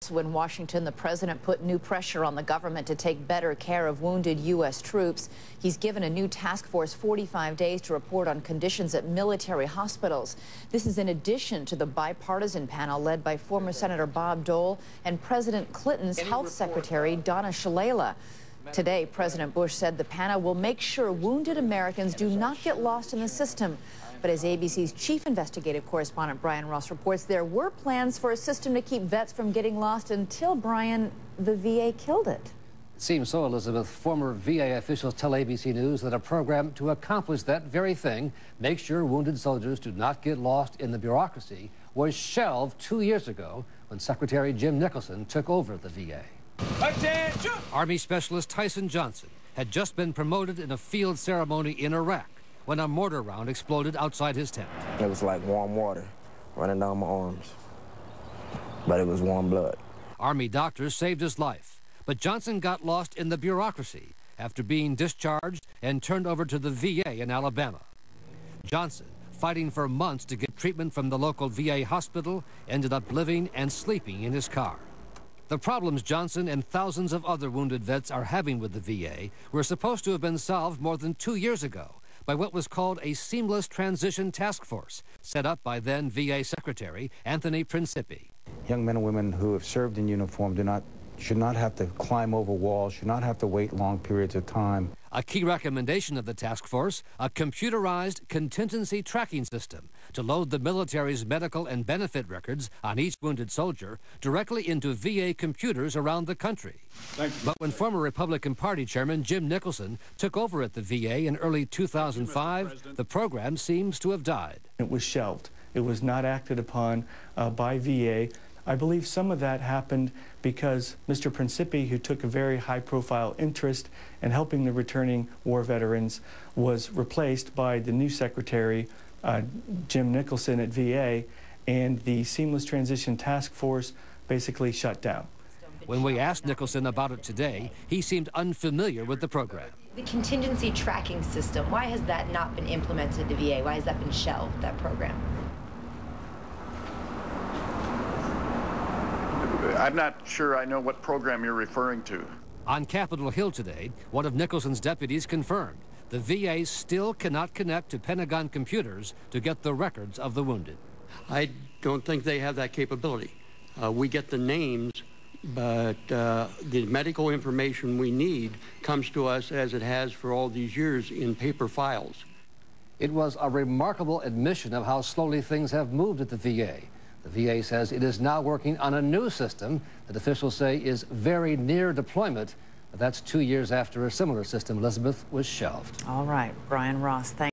In Washington, the president put new pressure on the government to take better care of wounded U.S. troops. He's given a new task force 45 days to report on conditions at military hospitals. This is in addition to the bipartisan panel led by former Senator Bob Dole and President Clinton's Health Secretary Donna Shalala. Today, President Bush said the panel will make sure wounded Americans do not get lost in the system. But as ABC's chief investigative correspondent Brian Ross reports, there were plans for a system to keep vets from getting lost until, Brian, the VA killed it. It seems so, Elizabeth. Former VA officials tell ABC News that a program to accomplish that very thing, make sure wounded soldiers do not get lost in the bureaucracy, was shelved 2 years ago when Secretary Jim Nicholson took over the VA. Attention! Army Specialist Tyson Johnson had just been promoted in a field ceremony in Iraq when a mortar round exploded outside his tent. It was like warm water running down my arms, but it was warm blood. Army doctors saved his life, but Johnson got lost in the bureaucracy after being discharged and turned over to the VA in Alabama. Johnson, fighting for months to get treatment from the local VA hospital, ended up living and sleeping in his car. The problems Johnson and thousands of other wounded vets are having with the VA were supposed to have been solved more than 2 years ago by what was called a Seamless Transition Task Force, set up by then VA Secretary Anthony Principi. Young men and women who have served in uniform should not have to climb over walls, should not have to wait long periods of time. A key recommendation of the task force, a computerized contingency tracking system to load the military's medical and benefit records on each wounded soldier directly into VA computers around the country. But when former Republican Party Chairman Jim Nicholson took over at the VA in early 2005, the program seems to have died. It was shelved. It was not acted upon by VA. I believe some of that happened because Mr. Principi, who took a very high-profile interest in helping the returning war veterans, was replaced by the new secretary, Jim Nicholson at VA, and the Seamless Transition Task Force basically shut down. When we asked Nicholson about it today, he seemed unfamiliar with the program. The contingency tracking system, why has that not been implemented at the VA? Why has that been shelved, that program? I'm not sure I know what program you're referring to. On Capitol Hill today, one of Nicholson's deputies confirmed the VA still cannot connect to Pentagon computers to get the records of the wounded. I don't think they have that capability. We get the names, but the medical information we need comes to us as it has for all these years in paper files. It was a remarkable admission of how slowly things have moved at the VA. The VA says it is now working on a new system that officials say is very near deployment. But that's 2 years after a similar system, Elizabeth, was shelved. All right, Brian Ross, thanks.